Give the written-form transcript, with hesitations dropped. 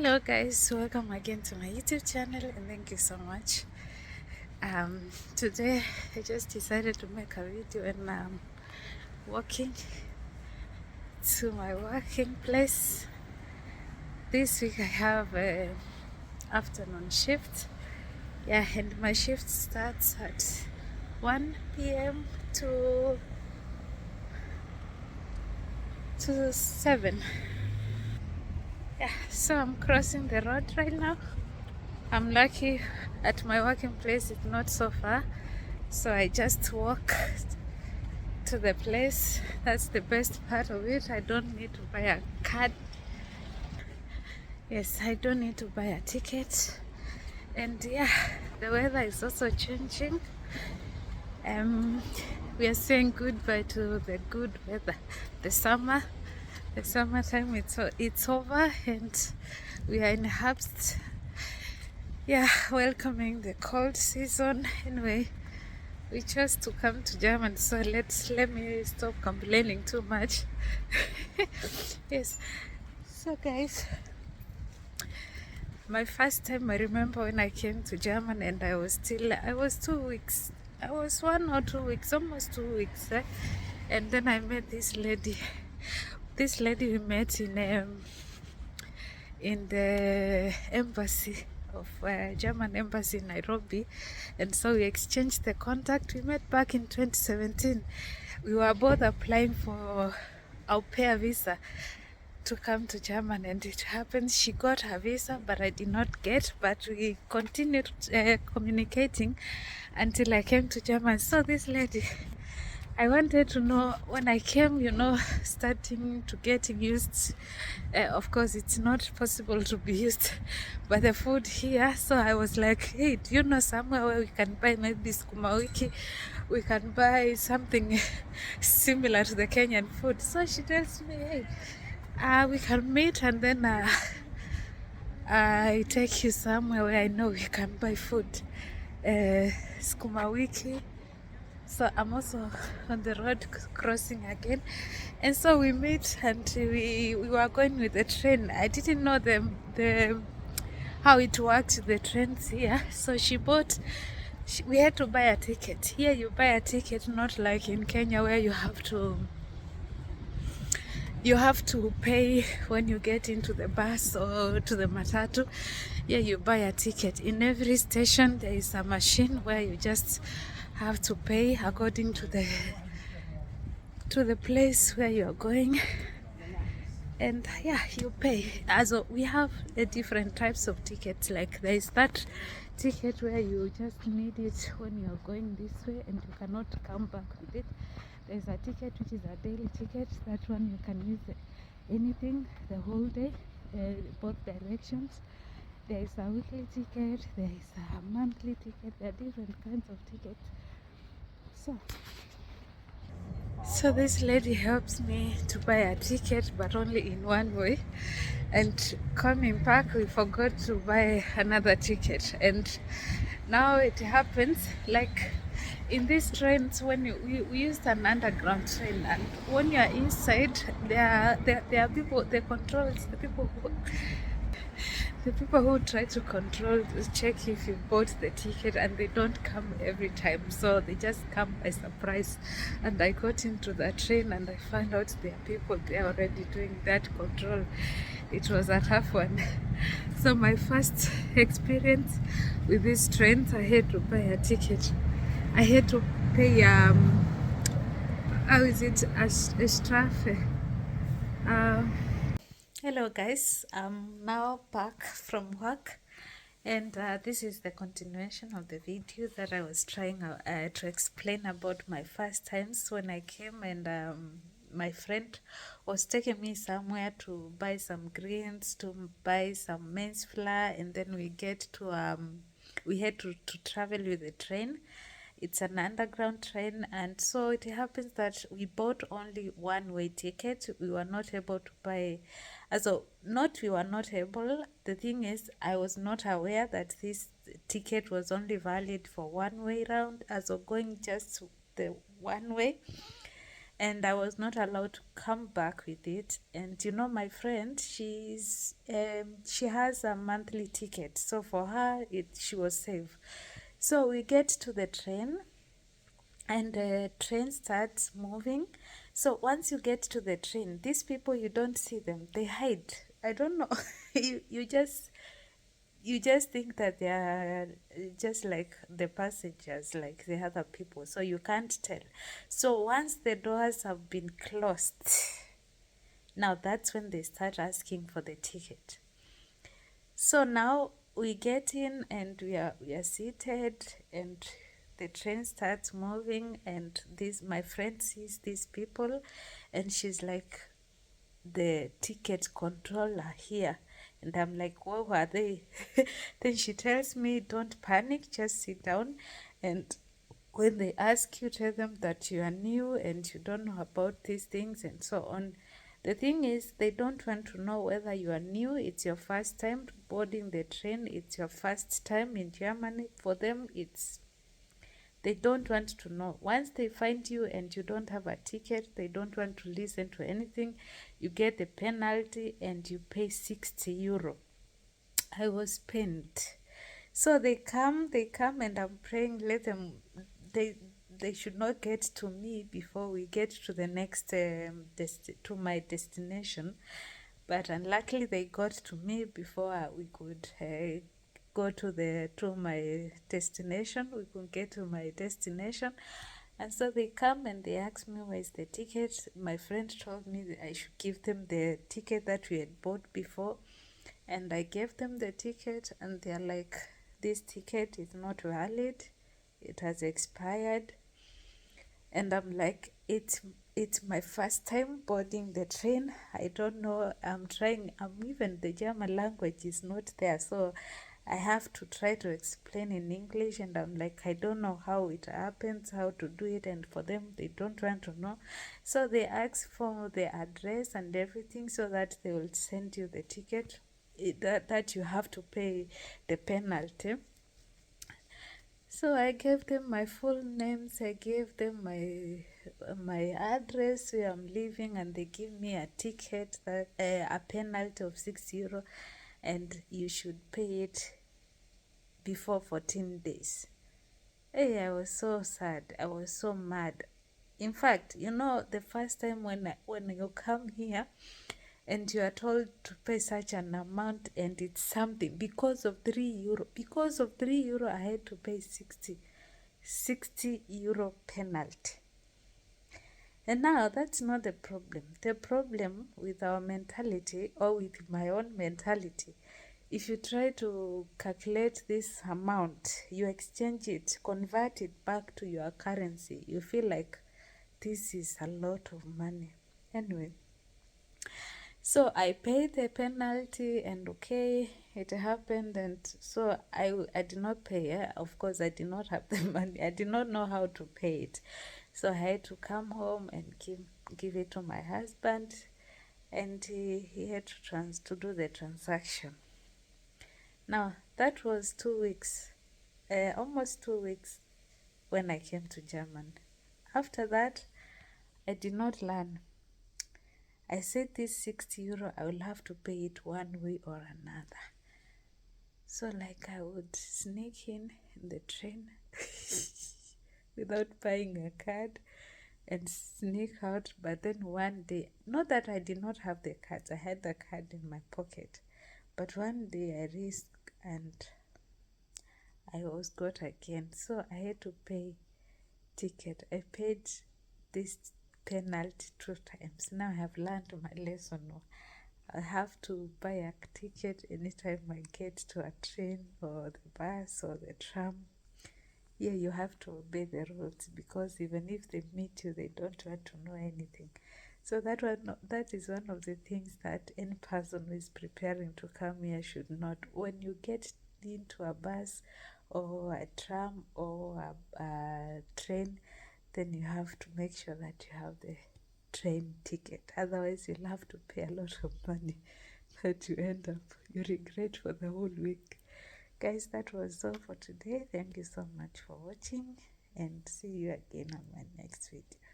Hello guys, welcome again to my YouTube channel and thank you so much. Today I just decided to make a video and I'm walking to my working place. This week I have a afternoon shift. Yeah, and my shift starts at 1 p.m. to 7. Yeah, so I'm crossing the road right now. I'm lucky at my working place, it's not so far, so I just walk to the place. That's the best part of it. I don't need to buy a card. Yes, I don't need to buy a ticket. And yeah, the weather is also changing. Um, we are saying goodbye to the good weather. The summertime, it's over, and we are in harvest. Yeah, welcoming the cold season. Anyway, we chose to come to Germany, so let me stop complaining too much. Yes, so guys, my first time, I remember when I came to Germany and I was 2 weeks, I was 1 or 2 weeks, almost 2 weeks, and then I met this lady we met in the embassy of German embassy in Nairobi, and so we exchanged the contact. We met back in 2017. We were both applying for au pair visa to come to Germany, and it happens she got her visa but I did not get, but we continued communicating until I came to Germany. So this lady, I wanted to know when I came, starting to getting used. Of course, it's not possible to be used by the food here. So I was like, hey, do you know somewhere where we can buy maybe sukuma wiki? We can buy something similar to the Kenyan food. So she tells me, hey, we can meet and then I take you somewhere where I know we can buy food. Sukuma wiki. So I'm also on the road crossing again, and so we meet and we were going with the train. I didn't know the how it worked, the trains here. So we had to buy a ticket. Here you buy a ticket, not like in Kenya where you have to pay when you get into the bus or to the matatu. Yeah, you buy a ticket. In every station there is a machine where you just have to pay according to the place where you are going, and yeah, you pay. Also, we have different types of tickets. Like there is that ticket where you just need it when you are going this way and you cannot come back with it. There's a ticket which is a daily ticket. That one you can use anything the whole day, both directions. There is a weekly ticket, there is a monthly ticket. There are different kinds of tickets. So this lady helps me to buy a ticket, but only in one way. And coming back, we forgot to buy another ticket. And now it happens like in these trains when we used an underground train, and when you are inside, there are people, the people who try to control, check if you bought the ticket, and they don't come every time, so they just come by surprise. And I got into the train and I found out there are people there already doing that control. It was a tough one. So my first experience with these trains, I had to buy a ticket. I had to pay how is it, a strafe. Hello guys, I'm now back from work, and this is the continuation of the video that I was trying to explain about my first times when I came, and my friend was taking me somewhere to buy some greens, to buy some maize flour, and then we had to travel with the train. It's an underground train, and so it happens that we bought only one-way ticket. We were not able to buy, also not we were not able. The thing is, I was not aware that this ticket was only valid for one way round, also going just the one way. and I was not allowed to come back with it. And you know, my friend, she has a monthly ticket, so for her, she was safe. So we get to the train, and the train starts moving. So once you get to the train, these people, you don't see them; they hide. I don't know. You just think that they are just like the passengers, like the other people, so you can't tell. So once the doors have been closed, now that's when they start asking for the ticket. So now we get in, and we are seated, and the train starts moving, and this my friend sees these people, and she's like, the ticket controller here. And I'm like, what were they? Then she tells me, don't panic, just sit down. And when they ask you, tell them that you are new and you don't know about these things and so on. The thing is, they don't want to know whether you are new, it's your first time boarding the train, it's your first time in Germany. For them, they don't want to know. Once they find you and you don't have a ticket, they don't want to listen to anything. You get the penalty and you pay 60 euro. I was pained. So they come, and I'm praying, let them, they they should not get to me before we get to the next to my destination. But unluckily, they got to me before we could go to my destination. We could get to my destination. And so they come and they ask me, where is the ticket? My friend told me that I should give them the ticket that we had bought before. And I gave them the ticket, and they're like, this ticket is not valid. It has expired. And I'm like, it's my first time boarding the train. I don't know. Even the German language is not there, so I have to try to explain in English. And I'm like, I don't know how it happens, how to do it. And for them, they don't want to know. So they ask for the address and everything, so that they will send you the ticket, that you have to pay the penalty. So I gave them my full names, I gave them my address where I'm living, and they give me a ticket, that a penalty of 6 euro, and you should pay it before 14 days. Hey, I was so sad. I was so mad. In fact, the first time when you come here and you are told to pay such an amount, and it's something because of 3 euro. Because of 3 euro, I had to pay 60 euro penalty. And now that's not the problem. The problem with our mentality, or with my own mentality, if you try to calculate this amount, you exchange it, convert it back to your currency, you feel like this is a lot of money. Anyway, so I paid the penalty, and okay, it happened. And so I did not pay it. Of course, I did not have the money. I did not know how to pay it. So I had to come home and give it to my husband, and he had to do the transaction. Now, that was 2 weeks, almost 2 weeks when I came to Germany. After that, I did not learn. I said, this 60 euro, I will have to pay it one way or another. So like I would sneak in the train without buying a card, and sneak out. But then one day, not that I did not have the cards, I had the card in my pocket. But one day I risked, and I was got again. So I had to pay ticket. I paid this penalty 2 times. Now I have learned my lesson. I have to buy a ticket anytime I get to a train or the bus or the tram. Yeah, you have to obey the rules, because even if they meet you, they don't want to know anything. So that is one of the things that any person who is preparing to come here should not. When you get into a bus or a tram or a train, then you have to make sure that you have the train ticket. Otherwise, you'll have to pay a lot of money that you regret for the whole week. Guys, that was all for today. Thank you so much for watching, and see you again on my next video.